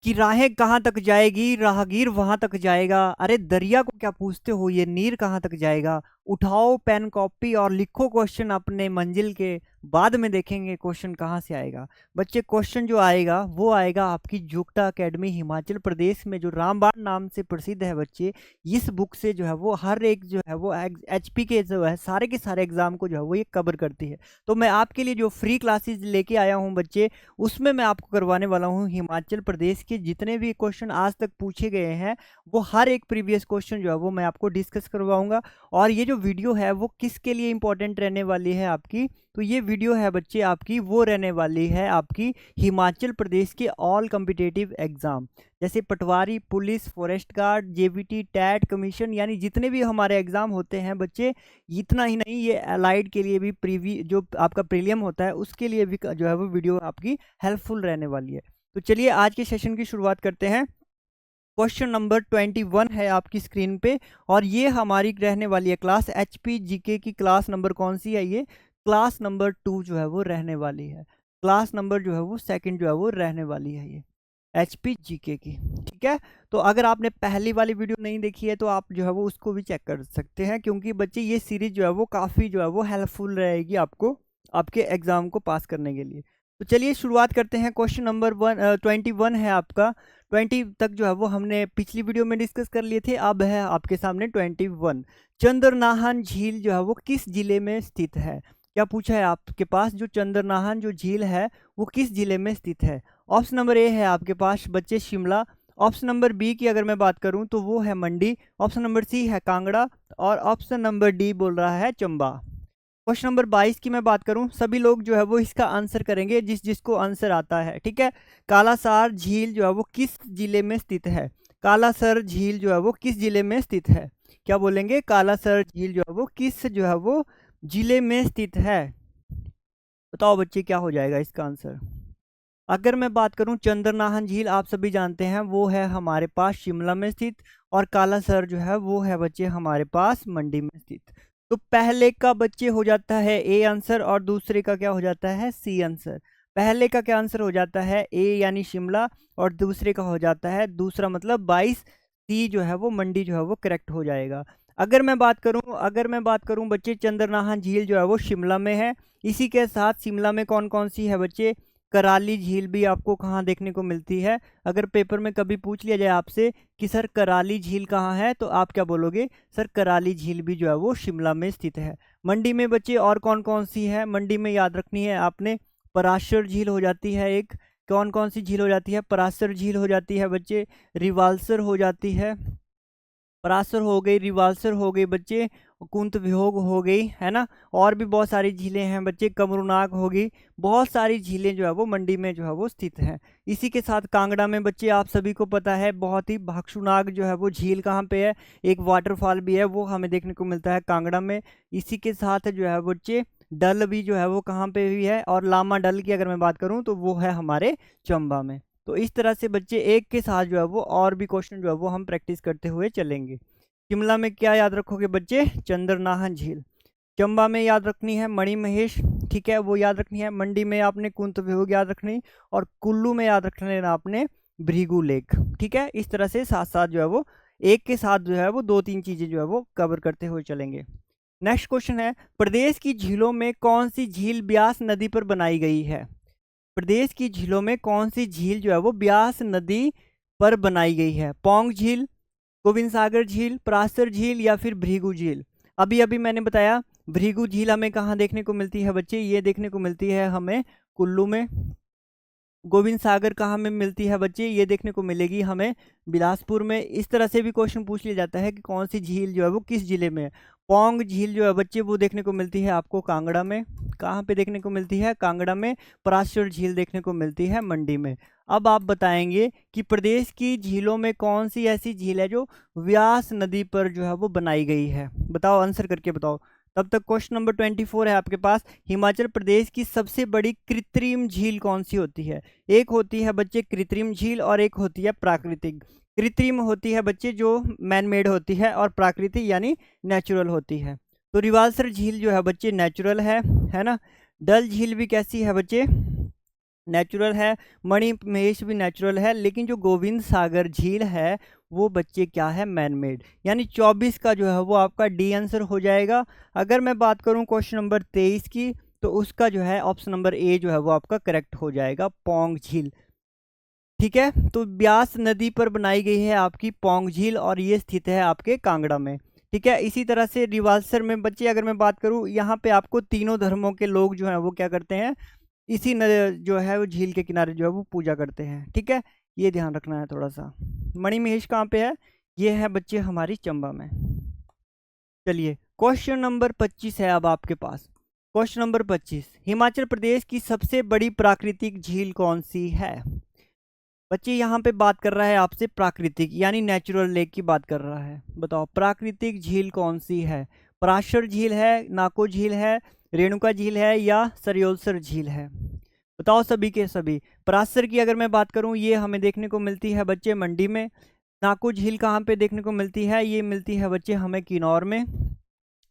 कि राहें कहाँ तक जाएगी राहगीर वहां तक जाएगा। अरे दरिया को क्या पूछते हो, ये नीर कहाँ तक जाएगा। उठाओ पेन कॉपी और लिखो क्वेश्चन अपने मंजिल के, बाद में देखेंगे क्वेश्चन कहाँ से आएगा। बच्चे क्वेश्चन जो आएगा वो आएगा आपकी जुक्ता एकेडमी हिमाचल प्रदेश में, जो रामबाण नाम से प्रसिद्ध है बच्चे। इस बुक से जो है वो हर एक जो है वो एचपी के जो है सारे के सारे एग्जाम को जो है वो ये कवर करती है। तो मैं आपके लिए जो फ्री क्लासेस लेके आया हूँ बच्चे, उसमें मैं आपको करवाने वाला हूँ हिमाचल प्रदेश के जितने भी क्वेश्चन आज तक पूछे गए हैं, वो हर एक प्रीवियस क्वेश्चन जो है वो मैं आपको डिस्कस करवाऊंगा। और ये जो वीडियो है वो किसके लिए इंपॉर्टेंट रहने वाली है आपकी, तो ये वीडियो है बच्चे आपकी वो रहने वाली है आपकी हिमाचल प्रदेश के ऑल कम्पिटेटिव एग्जाम, जैसे patwari, police, forest guard, JBT, TET, commission, यानी जितने भी हमारे एग्जाम होते हैं बच्चे। इतना ही नहीं, ये अलाइड के लिए भी प्रीवी जो आपका प्रीलियम होता है उसके लिए भी जो है वो वीडियो आपकी हेल्पफुल रहने वाली है। तो चलिए आज के सेशन की शुरुआत करते हैं। क्वेश्चन नंबर 21 है आपकी स्क्रीन पे, और ये हमारी रहने वाली है क्लास एचपी जीके की। क्लास नंबर कौन सी है, ये क्लास नंबर 2 जो है वो रहने वाली है। क्लास नंबर जो है वो सेकंड जो है वो रहने वाली है ये एचपी जीके की। ठीक है, तो अगर आपने पहली वाली वीडियो नहीं देखी है तो आप जो है वो उसको भी चेक कर सकते हैं, क्योंकि बच्चे ये सीरीज जो है वो काफ़ी जो है वो हेल्पफुल रहेगी आपको आपके एग्जाम को पास करने के लिए। तो चलिए शुरुआत करते हैं। क्वेश्चन नंबर 21 है आपका। 20 तक जो है वो हमने पिछली वीडियो में डिस्कस कर लिए थे, अब है आपके सामने 21। चंद्रनाहन झील जो है वो किस जिले में स्थित है। क्या पूछा है आपके पास, जो चंद्रनाहन जो झील है वो किस जिले में स्थित है। ऑप्शन नंबर ए है आपके पास बच्चे शिमला। ऑप्शन नंबर बी की अगर मैं बात करूं तो वो है मंडी। ऑप्शन नंबर सी है कांगड़ा। और ऑप्शन नंबर डी बोल रहा है चंबा। क्वेश्चन नंबर 22 की मैं बात करूं, सभी लोग जो है वो इसका आंसर करेंगे जिसको आंसर आता है। ठीक है, कालासार झील जो है वो किस जिले में स्थित है। कालासर झील जो है वो किस जिले में स्थित है। क्या बोलेंगे, कालासर झील जो है वो किस जो है वो जिले में स्थित है। बताओ बच्चे क्या हो जाएगा इसका आंसर। अगर मैं बात करूं चंद्रनाहन झील, आप सभी जानते हैं वो है हमारे पास शिमला में स्थित, और कालासर जो है वो है बच्चे हमारे पास मंडी में स्थित। तो पहले का बच्चे हो जाता है ए आंसर, और दूसरे का क्या हो जाता है सी आंसर। पहले का क्या आंसर हो जाता है ए यानी शिमला, और दूसरे का हो जाता है दूसरा मतलब 22 सी जो है वो मंडी जो है वो करेक्ट हो जाएगा। अगर मैं बात करूं बच्चे, चंद्रनाहन झील जो है वो शिमला में है। इसी के साथ शिमला में कौन कौन सी है बच्चे, कराली झील भी आपको कहाँ देखने को मिलती है। अगर पेपर में कभी पूछ लिया जाए आपसे कि सर कराली झील कहाँ है, तो आप क्या बोलोगे, सर कराली झील भी जो है वो शिमला में स्थित है। मंडी में बच्चे और कौन कौन सी है, मंडी में याद रखनी है आपने, पराशर झील हो जाती है एक। कौन कौन सी झील हो जाती है, पराशर झील हो जाती है बच्चे, रिवाल्सर हो जाती है, पराशर हो गई, रिवाल्सर हो गई बच्चे, कुंत वियोग हो गई, है ना। और भी बहुत सारी झीलें हैं बच्चे, कमरुनाग होगी। बहुत सारी झीलें जो है वो मंडी में जो है वो स्थित हैं। इसी के साथ कांगड़ा में बच्चे आप सभी को पता है बहुत ही भागशुनाग जो है वो झील कहाँ पे है, एक वाटरफॉल भी है वो हमें देखने को मिलता है कांगड़ा में। इसी के साथ जो है बच्चे डल भी जो है वो कहाँ पे भी है, और लामा डल की अगर मैं बात करूँ तो वो है हमारे चंबा में। तो इस तरह से बच्चे एक के साथ जो है वो और भी क्वेश्चन जो है वो हम प्रैक्टिस करते हुए चलेंगे। शिमला में क्या याद रखोगे बच्चे, चंद्रनाहन झील। चंबा में याद रखनी है मणिमहेश, ठीक है वो याद रखनी है। मंडी में आपने कुंत वियोग याद रखनी, और कुल्लू में याद रख लेना आपने भृगु लेक। ठीक है, इस तरह से साथ साथ जो है वो एक के साथ जो है वो दो तीन चीजें जो है वो कवर करते हुए चलेंगे। नेक्स्ट क्वेश्चन है, प्रदेश की झीलों में कौन सी झील ब्यास नदी पर बनाई गई है। प्रदेश की झीलों में कौन सी झील जो है वो ब्यास नदी पर बनाई गई है। पौंग झील, गोविंद सागर झील, पराशर झील, या फिर भृगु झील। अभी अभी मैंने बताया भृगु झील हमें कहाँ देखने को मिलती है बच्चे, ये देखने को मिलती है हमें कुल्लू में। गोविंद सागर कहाँ में मिलती है बच्चे, ये देखने को मिलेगी हमें बिलासपुर में। इस तरह से भी क्वेश्चन पूछ लिया जाता है कि कौन सी झील जो है वो किस जिले में है। पौंग झील जो है बच्चे वो देखने को मिलती है आपको कांगड़ा में। कहाँ पे देखने को मिलती है, कांगड़ा में। पराशर झील देखने को मिलती है मंडी में। अब आप बताएंगे कि प्रदेश की झीलों में कौन सी ऐसी झील है जो व्यास नदी पर जो है वो बनाई गई है। बताओ, आंसर करके बताओ। तब तक क्वेश्चन नंबर 24 है आपके पास, हिमाचल प्रदेश की सबसे बड़ी कृत्रिम झील कौन सी होती है। एक होती है बच्चे कृत्रिम झील, और एक होती है प्राकृतिक। कृत्रिम होती है बच्चे जो मैन मेड होती है, और प्राकृतिक यानी नेचुरल होती है। तो रिवाल्सर झील जो है बच्चे नेचुरल है ना। डल झील भी कैसी है बच्चे, नेचुरल है, मणि महेश भी नेचुरल है, लेकिन जो गोविंद सागर झील है वो बच्चे क्या है, मैन मेड। यानी 24 का जो है वो आपका डी आंसर हो जाएगा। अगर मैं बात करूं क्वेश्चन नंबर 23 की, तो उसका जो है ऑप्शन नंबर ए जो है वो आपका करेक्ट हो जाएगा, पौंग झील। ठीक है, तो ब्यास नदी पर बनाई गई है आपकी पौंग झील, और ये स्थित है आपके कांगड़ा में। ठीक है, इसी तरह से रिवाल्सर में बच्चे अगर मैं बात करूं, यहाँ पे आपको तीनों धर्मों के लोग जो हैं वो क्या करते हैं, इसी जो है वो झील के किनारे जो है वो पूजा करते हैं। ठीक है, ये ध्यान रखना है थोड़ा सा। मणिमहेश कहाँ पे है, ये है बच्चे हमारी चंबा में। चलिए, क्वेश्चन नंबर 25 है अब आपके पास। क्वेश्चन नंबर 25, हिमाचल प्रदेश की सबसे बड़ी प्राकृतिक झील कौन सी है। बच्चे यहाँ पे बात कर रहा है आपसे प्राकृतिक, यानी नेचुरल लेक की बात कर रहा है। बताओ प्राकृतिक झील कौन सी है। पराशर झील है, नाको झील है, रेणुका झील है, या सरयोलसर झील है। बताओ सभी के सभी। पराशर की अगर मैं बात करूं, ये हमें देखने को मिलती है बच्चे मंडी में। नाको झील कहाँ पे देखने को मिलती है, ये मिलती है बच्चे हमें किन्नौर में।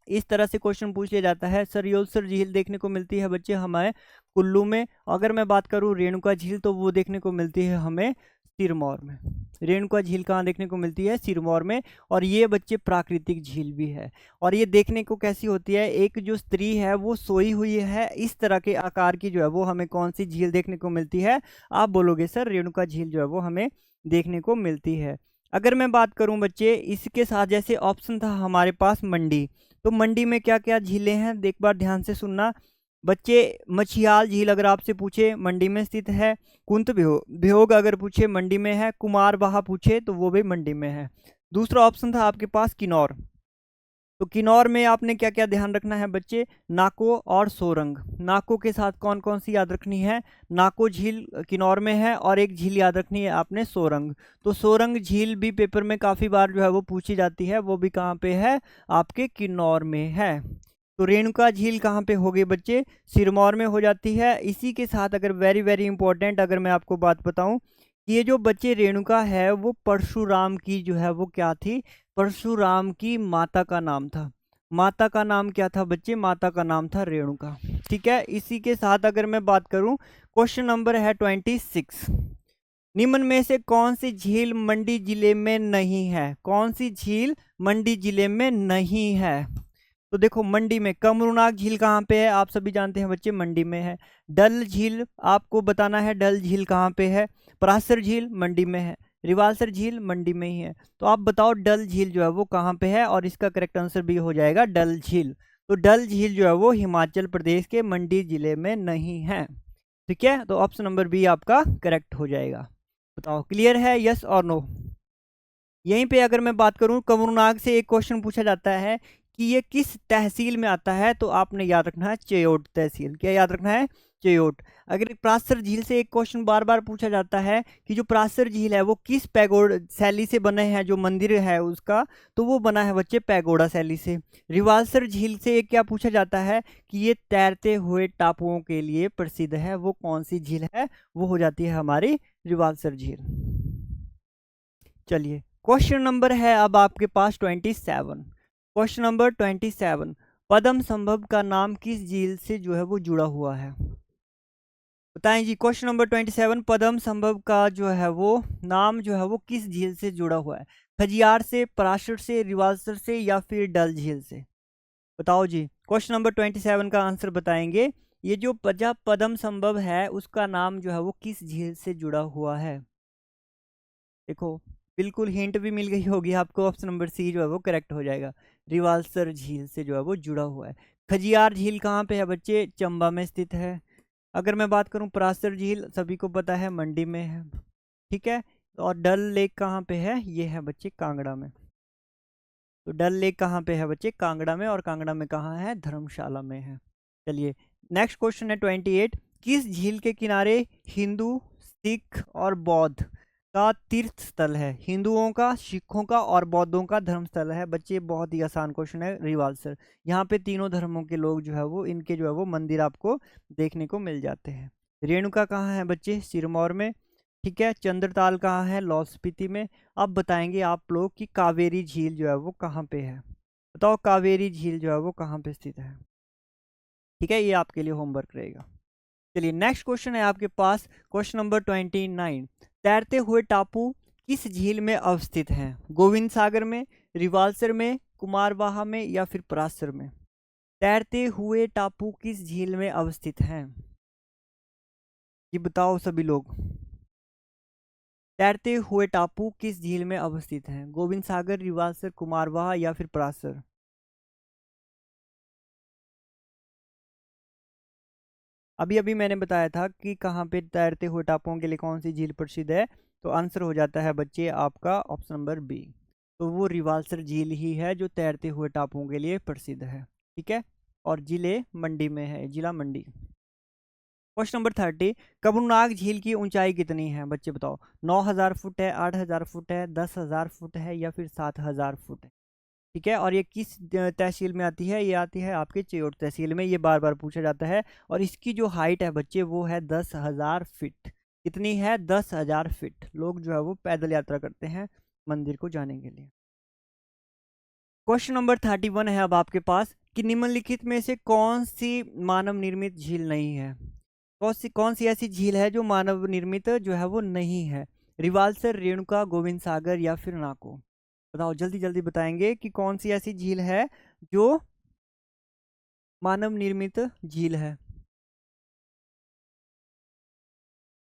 इस तरह से क्वेश्चन पूछ लिया जाता है। सरयोलसर झील देखने को मिलती है बच्चे हमें कुल्लू में। अगर मैं बात करूं रेणुका झील, तो वो देखने को मिलती है हमें सिरमौर में। रेणुका झील कहाँ देखने को मिलती है, सिरमौर में। और ये बच्चे प्राकृतिक झील भी है। और ये देखने को कैसी होती है, एक जो स्त्री है वो सोई हुई है, इस तरह के आकार की जो है वो हमें कौन सी झील देखने को मिलती है। आप बोलोगे सर रेणुका झील जो है वो हमें देखने को मिलती है। अगर मैं बात करूं बच्चे, इसके साथ जैसे ऑप्शन था हमारे पास मंडी, तो मंडी में क्या क्या झीलें हैं, एक बार ध्यान से सुनना बच्चे। मछियाल झील अगर आपसे पूछे, मंडी में स्थित है। कुंत भ्योग अगर पूछे, मंडी में है। कुमार बहा पूछे, तो वो भी मंडी में है। दूसरा ऑप्शन था आपके पास किन्नौर, तो किन्नौर में आपने क्या क्या ध्यान रखना है बच्चे, नाको और सोरंग। नाको के साथ कौन कौन सी याद रखनी है, नाको झील किन्नौर में है, और एक झील याद रखनी है आपने सोरंग। तो सोरंग झील भी पेपर में काफ़ी बार जो है वो पूछी जाती है, वो भी कहाँ पे है, आपके किन्नौर में है। तो रेणुका झील कहाँ पे हो गई बच्चे, सिरमौर में हो जाती है। इसी के साथ अगर वेरी वेरी इंपॉर्टेंट अगर मैं आपको बात बताऊं, ये जो बच्चे रेणुका है वो परशुराम की जो है वो क्या थी, परशुराम की माता का नाम था। माता का नाम क्या था बच्चे, माता का नाम था रेणुका। ठीक है, इसी के साथ अगर मैं बात करूं, क्वेश्चन नंबर है 26, निम्न में से कौन सी झील मंडी जिले में नहीं है। कौन सी झील मंडी जिले में नहीं है, तो देखो मंडी में कमरूनाग झील कहाँ पे है, आप सभी जानते हैं बच्चे मंडी में है। डल झील आपको बताना है, डल झील कहाँ पे है। पराशर झील मंडी में है। रिवालसर झील मंडी में ही है। तो आप बताओ डल झील जो है वो कहाँ पे है, और इसका करेक्ट आंसर भी हो जाएगा डल झील। तो डल झील जो है वो हिमाचल प्रदेश के मंडी जिले में नहीं है। ठीक है, तो ऑप्शन नंबर बी आपका करेक्ट हो जाएगा। बताओ क्लियर है, यस और नो। यहीं पे अगर मैं बात करूं, कमरूनाग से एक क्वेश्चन पूछा जाता है कि ये किस तहसील में आता है, तो आपने याद रखना है चेयोट तहसील। क्या याद रखना है, चेयोट। अगर पराशर झील से एक क्वेश्चन बार बार पूछा जाता है कि जो पराशर झील है वो किस पैगोडा शैली से बने हैं, जो मंदिर है उसका, तो वो बना है बच्चे पैगोडा शैली से। रिवाल्सर झील से एक क्या पूछा जाता है कि ये तैरते हुए टापुओं के लिए प्रसिद्ध है, वो कौन सी झील है, वो हो जाती है हमारी रिवाल्सर झील। चलिए, क्वेश्चन नंबर है अब आपके पास 27। क्वेश्चन नंबर 27, पद्म संभव का नाम किस झील से जो है वो जुड़ा हुआ है। बताएं जी, क्वेश्चन नंबर 27, पद्म संभव का जो है वो नाम जो है वो किस झील से जुड़ा हुआ है। खजियार से, पराशर से, रिवाल्सर से, या फिर डल झील से। बताओ जी, क्वेश्चन नंबर 27 का आंसर बताएंगे। ये जो पद्म संभव है उसका नाम जो है वो किस झील से जुड़ा हुआ है। देखो, बिल्कुल हिंट भी मिल गई होगी आपको, ऑप्शन नंबर सी जो है वो करेक्ट हो जाएगा। रिवाल्सर झील से जो है वो जुड़ा हुआ है। खजियार झील कहाँ पे है बच्चे, चंबा में स्थित है। अगर मैं बात करूं पराशर झील सभी को पता है मंडी में है। ठीक है, और डल लेक कहाँ पे है, ये है बच्चे कांगड़ा में। तो डल लेक कहाँ पे है बच्चे, कांगड़ा में। और कांगड़ा में कहाँ है, धर्मशाला में है। चलिए, नेक्स्ट क्वेश्चन है 28, किस झील के किनारे हिंदू, सिख और बौद्ध का तीर्थ स्थल है। हिंदुओं का, सिखों का और बौद्धों का धर्म स्थल है बच्चे। बहुत ही आसान क्वेश्चन है, रिवाल्सर। यहाँ पे तीनों धर्मों के लोग जो है वो, इनके जो है वो मंदिर आपको देखने को मिल जाते हैं। रेणुका कहाँ है बच्चे, सिरमौर में। ठीक है, चंद्रताल कहाँ है, लाहौल स्पीति में। अब बताएंगे आप लोग कि कावेरी झील जो है वो कहाँ पे है। बताओ कावेरी झील जो है वो कहाँ पे स्थित है। ठीक है, ये आपके लिए होमवर्क रहेगा। चलिए नेक्स्ट क्वेश्चन है आपके पास, क्वेश्चन नंबर 29। तैरते हुए टापू किस झील में अवस्थित हैं? गोविंद सागर में, रिवाल्सर में, कुमारवाहा में या फिर परासर में? तैरते हुए टापू किस झील में अवस्थित हैं? ये बताओ सभी लोग। तैरते हुए टापू किस झील में अवस्थित हैं? गोविंद सागर, रिवाल्सर, कुमारवाहा या फिर परासर? अभी अभी मैंने बताया था कि कहाँ पे तैरते हुए टापुओं के लिए कौन सी झील प्रसिद्ध है, तो आंसर हो जाता है बच्चे आपका ऑप्शन नंबर बी। तो वो रिवाल्सर झील ही है जो तैरते हुए टापुओं के लिए प्रसिद्ध है। ठीक है, और जिले मंडी में है, जिला मंडी। Question number 30। कबूरनाग झील की ऊंचाई कितनी है बच्चे बताओ? 9,000 फुट है, 8,000 फुट है, 10,000 फुट है या फिर 7,000 फुट है? ठीक है, और ये किस तहसील में आती है? ये आती है आपके चियोट तहसील में। ये बार बार पूछा जाता है। और इसकी जो हाइट है बच्चे वो है 10,000 फीट। कितनी है? 10,000 फीट। लोग जो है वो पैदल यात्रा करते हैं मंदिर को जाने के लिए। क्वेश्चन नंबर 31 है अब आपके पास कि निम्नलिखित में से कौन सी मानव निर्मित झील नहीं है? कौन सी ऐसी झील है जो मानव निर्मित जो है वो नहीं है? रिवाल्सर, रेणुका, गोविंद सागर या फिर नाको? बताओ, जल्दी जल्दी बताएंगे कि कौन सी ऐसी झील है जो मानव निर्मित झील है।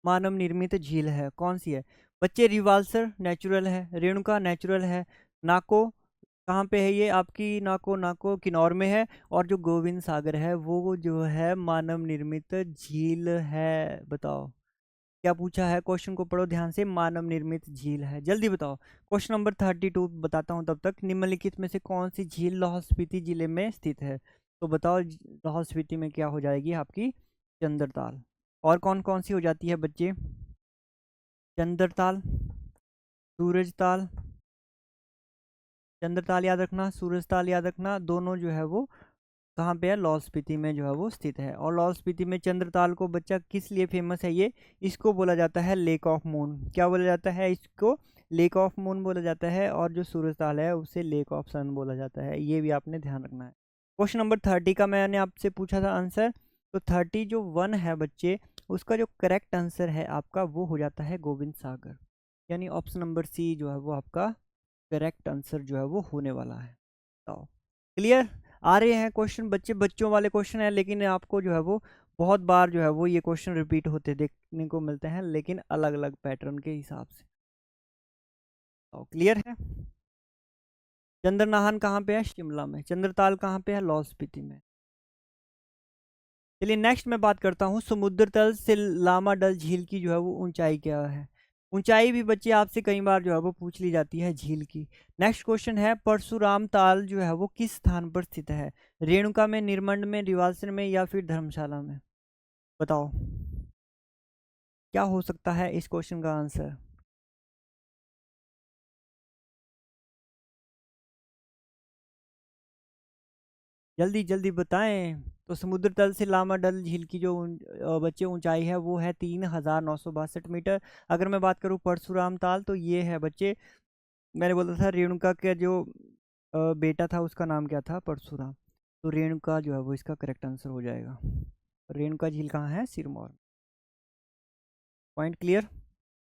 मानव निर्मित झील है कौन सी है बच्चे? रिवाल्सर नेचुरल है, रेणुका नेचुरल है, नाको कहाँ पे है? ये आपकी नाको नाको किन्नौर में है। और जो गोविंद सागर है वो जो है मानव निर्मित झील है। बताओ क्या पूछा है? क्वेश्चन को पढ़ो ध्यान से। मानव निर्मित झील है, जल्दी बताओ। क्वेश्चन नंबर 32 बताता हूँ तब तक। निम्नलिखित में से कौन सी झील लाहौल स्पीति जिले में स्थित है? तो बताओ लाहौल स्पीति में क्या हो जाएगी आपकी? चंद्रताल। और कौन कौन सी हो जाती है बच्चे? चंद्रताल, सूरजताल। चंद्रताल याद रखना, सूरजताल याद रखना, दोनों जो है वो कहाँ पे है? लाहौल स्पीति में जो है वो स्थित है। और लाहौल स्पीति में चंद्रताल को बच्चा किस लिए फेमस है? ये इसको बोला जाता है लेक ऑफ मून। क्या बोला जाता है इसको? लेक ऑफ मून बोला जाता है। और जो सूरजताल है उसे लेक ऑफ सन बोला जाता है। ये भी आपने ध्यान रखना है। क्वेश्चन नंबर 30 का मैंने आपसे पूछा था आंसर। तो 31 है बच्चे, उसका जो करेक्ट आंसर है आपका वो हो जाता है गोविंद सागर। यानी ऑप्शन नंबर सी जो है वो आपका करेक्ट आंसर जो है वो होने वाला है। तो क्लियर? आ रहे हैं क्वेश्चन बच्चे, बच्चों वाले क्वेश्चन है, लेकिन आपको जो है वो बहुत बार जो है वो ये क्वेश्चन रिपीट होते देखने को मिलते हैं, लेकिन अलग अलग पैटर्न के हिसाब से। तो क्लियर है? चंद्रनाहन कहाँ पे है? शिमला में। चंद्रताल कहाँ पे है? लाहौल स्पीति में। चलिए नेक्स्ट मैं बात करता हूँ समुद्र तल से लामा डल झील की जो है वो ऊंचाई क्या है? ऊंचाई भी बच्चे आपसे कई बार जो है वो पूछ ली जाती है झील की। नेक्स्ट क्वेश्चन है परशुराम ताल जो है वो किस स्थान पर स्थित है? रेणुका में, निरमंड में, रिवाल्सर में या फिर धर्मशाला में? बताओ क्या हो सकता है इस क्वेश्चन का आंसर? जल्दी जल्दी बताएं। तो समुद्र तल से लामा डल झील की जो बच्चे ऊंचाई है वो है 3,962 मीटर। अगर मैं बात करूँ परशुराम ताल तो ये है बच्चे, मैंने बोला था रेणुका का जो बेटा था उसका नाम क्या था? परशुराम। तो रेणुका जो है वो इसका करेक्ट आंसर हो जाएगा। रेणुका झील कहाँ है? Sirmaur. Point clear?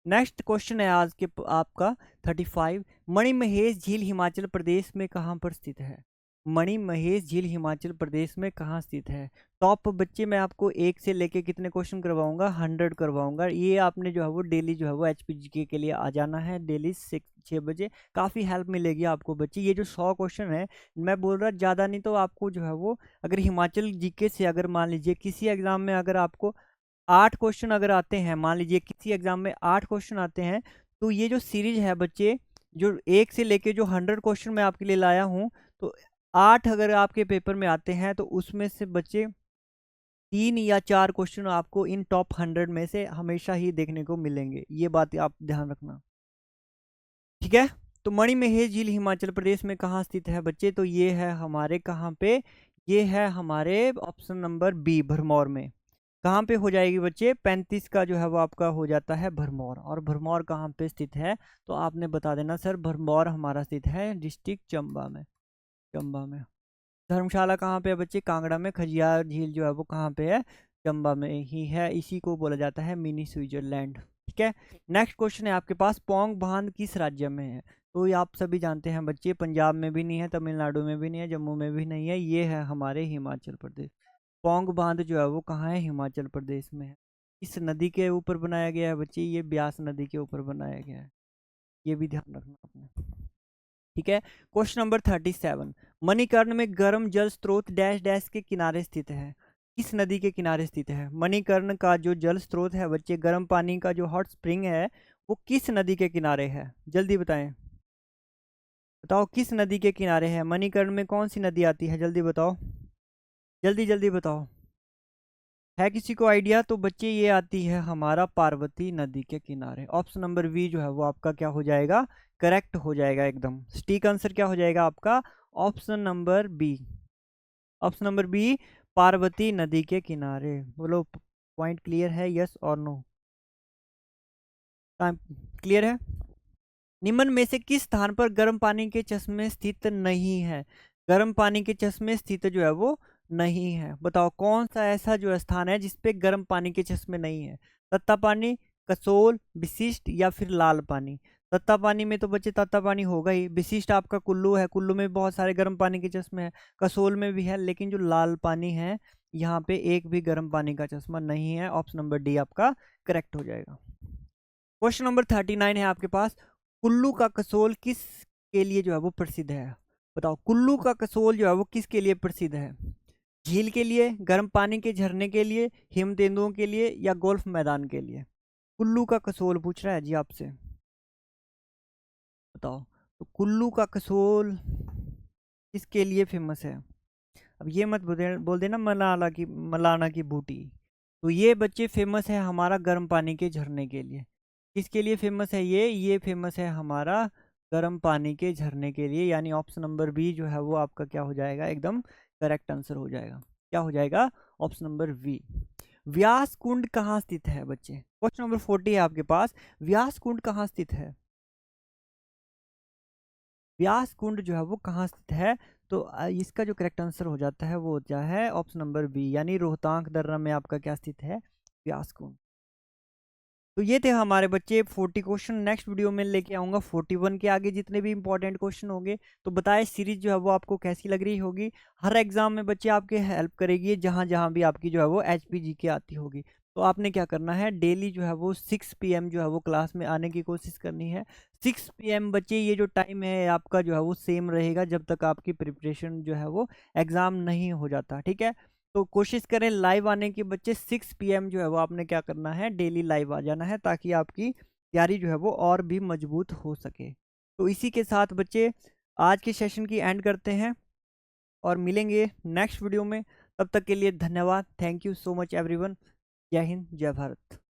Next question है आज के आपका 35। मणिमहेश झील हिमाचल प्रदेश में कहाँ पर स्थित है? मणिमहेश झील हिमाचल प्रदेश में कहाँ स्थित है? टॉप बच्चे मैं आपको एक से लेके कितने क्वेश्चन करवाऊंगा? 100 करवाऊंगा। ये आपने जो है वो डेली जो है वो HPGK के लिए आ जाना है डेली 6 बजे। काफ़ी हेल्प मिलेगी आपको बच्चे। ये जो 100 क्वेश्चन है मैं बोल रहा ज़्यादा नहीं, तो आपको जो है वो अगर हिमाचल GK से अगर मान लीजिए किसी एग्जाम में अगर आपको 8 क्वेश्चन अगर आते हैं, मान लीजिए किसी एग्जाम में 8 क्वेश्चन आते हैं, तो ये जो सीरीज है बच्चे, जो एक से लेके जो 100 क्वेश्चन मैं आपके लिए लाया हूँ, तो 8 अगर आपके पेपर में आते हैं तो उसमें से बच्चे 3 या 4 क्वेश्चन आपको इन टॉप 100 में से हमेशा ही देखने को मिलेंगे। ये बात आप ध्यान रखना, ठीक है? तो मणिमहेश झील हिमाचल प्रदेश में कहाँ स्थित है बच्चे? तो ये है हमारे कहाँ पे? ये है हमारे ऑप्शन नंबर बी, भरमौर में। कहाँ पे हो जाएगी बच्चे? 35 का जो है वो आपका हो जाता है भरमौर। और भरमौर कहाँ पे स्थित है? तो आपने बता देना सर, भरमौर हमारा स्थित है डिस्ट्रिक्ट चंबा में। चंबा में। धर्मशाला कहाँ पे है बच्चे? कांगड़ा में। खजियार झील जो है वो कहाँ पे है? चंबा में ही है, इसी को बोला जाता है मिनी स्विट्जरलैंड। ठीक है, नेक्स्ट क्वेश्चन है आपके पास, पोंग बांध किस राज्य में है? तो ये आप सभी जानते हैं बच्चे, पंजाब में भी नहीं है, तमिलनाडु में भी नहीं है, जम्मू में भी नहीं है, ये है हमारे हिमाचल प्रदेश। पोंग बांध जो है वो कहाँ है? हिमाचल प्रदेश में है। इस नदी के ऊपर बनाया गया है बच्चे, ये ब्यास नदी के ऊपर बनाया गया है, ये भी ध्यान रखना आपने। ठीक है, क्वेश्चन नंबर 37, मणिकर्ण में गर्म जल स्रोत डैश डैश के किनारे स्थित है? किस नदी के किनारे स्थित है? मणिकर्ण का जो जल स्रोत है बच्चे, गर्म पानी का जो हॉट स्प्रिंग है, वो किस नदी के किनारे है? जल्दी बताएं, बताओ किस नदी के किनारे है? मणिकर्ण में कौन सी नदी आती है? जल्दी बताओ, जल्दी जल्दी बताओ, है किसी को आइडिया? तो बच्चे ये आती है हमारा पार्वती नदी के किनारे। ऑप्शन नंबर बी जो है वो आपका क्या हो जाएगा? करेक्ट हो जाएगा एकदम। स्टीक आंसर क्या हो जाएगा आपका? Option number B. Option number B, Parvati नदी के किनारे। बोलो पॉइंट क्लियर है, यस और नो? क्लियर है? निम्न में से किस स्थान पर गर्म पानी के चश्मे स्थित नहीं है? गर्म पानी के चश्मे स्थित जो है वो नहीं है, बताओ कौन सा ऐसा जो स्थान है जिसपे गर्म पानी के चश्मे नहीं है? तत्ता पानी, कसोल, विशिष्ट या फिर लाल पानी? तत्ता पानी में तो बच्चे तत्ता पानी होगा ही, विशिष्ट आपका कुल्लू है, कुल्लू में बहुत सारे गर्म पानी के चश्मे हैं, कसोल में भी है, लेकिन जो लाल पानी है यहाँ पे एक भी गर्म पानी का चश्मा नहीं है। ऑप्शन नंबर डी आपका करेक्ट हो जाएगा। क्वेश्चन नंबर 39 है आपके पास, कुल्लू का कसोल किस के लिए जो है वो प्रसिद्ध है? बताओ कुल्लू का कसोल जो है वो किस के लिए प्रसिद्ध है? झील के लिए, गर्म पानी के झरने के लिए, हिम तेंदुओं के लिए या गोल्फ मैदान के लिए? कुल्लू का कसोल पूछ रहा है जी आपसे, बताओ तो कुल्लू का कसोल किसके लिए फेमस है? अब ये मत बोल देना मलाना की बूटी। तो ये बच्चे फेमस है हमारा गर्म पानी के झरने के लिए। किसके लिए फेमस है ये फेमस है हमारा गर्म पानी के झरने के लिए, यानी ऑप्शन नंबर बी जो है वो आपका क्या हो जाएगा? एकदम करेक्ट आंसर हो जाएगा। क्या हो जाएगा? Option number B. Vyas Kund कहाँ स्थित है बच्चे? क्वेश्चन नंबर 40 है आपके पास, व्यास कुंड कहाँ स्थित है? व्यास कुंड जो है वो कहाँ स्थित है? तो इसका जो करेक्ट आंसर हो जाता है वो होता है ऑप्शन नंबर बी, यानी रोहतांग दर्रा में आपका क्या स्थित है? व्यास कुंड। तो ये थे हमारे बच्चे 40 क्वेश्चन। नेक्स्ट वीडियो में लेके आऊंगा 41 के आगे जितने भी इंपॉर्टेंट क्वेश्चन होंगे। तो बताए सीरीज जो है वो आपको कैसी लग रही होगी? हर एग्जाम में बच्चे आपके हेल्प करेगी, जहां जहां भी आपकी जो है वो HPG की आती होगी। तो आपने क्या करना है, डेली जो है वो 6 PM जो है वो क्लास में आने की कोशिश करनी है। 6 PM बच्चे ये जो टाइम है आपका जो है वो सेम रहेगा जब तक आपकी प्रिपरेशन जो है वो एग्जाम नहीं हो जाता। ठीक है, तो कोशिश करें लाइव आने की बच्चे। 6 PM जो है वो आपने क्या करना है, डेली लाइव आ जाना है, ताकि आपकी तैयारी जो है वो और भी मजबूत हो सके। तो इसी के साथ बच्चे आज के सेशन की एंड करते हैं और मिलेंगे नेक्स्ट वीडियो में। तब तक के लिए धन्यवाद। Thank you so much everyone. जय हिंद, जय भारत।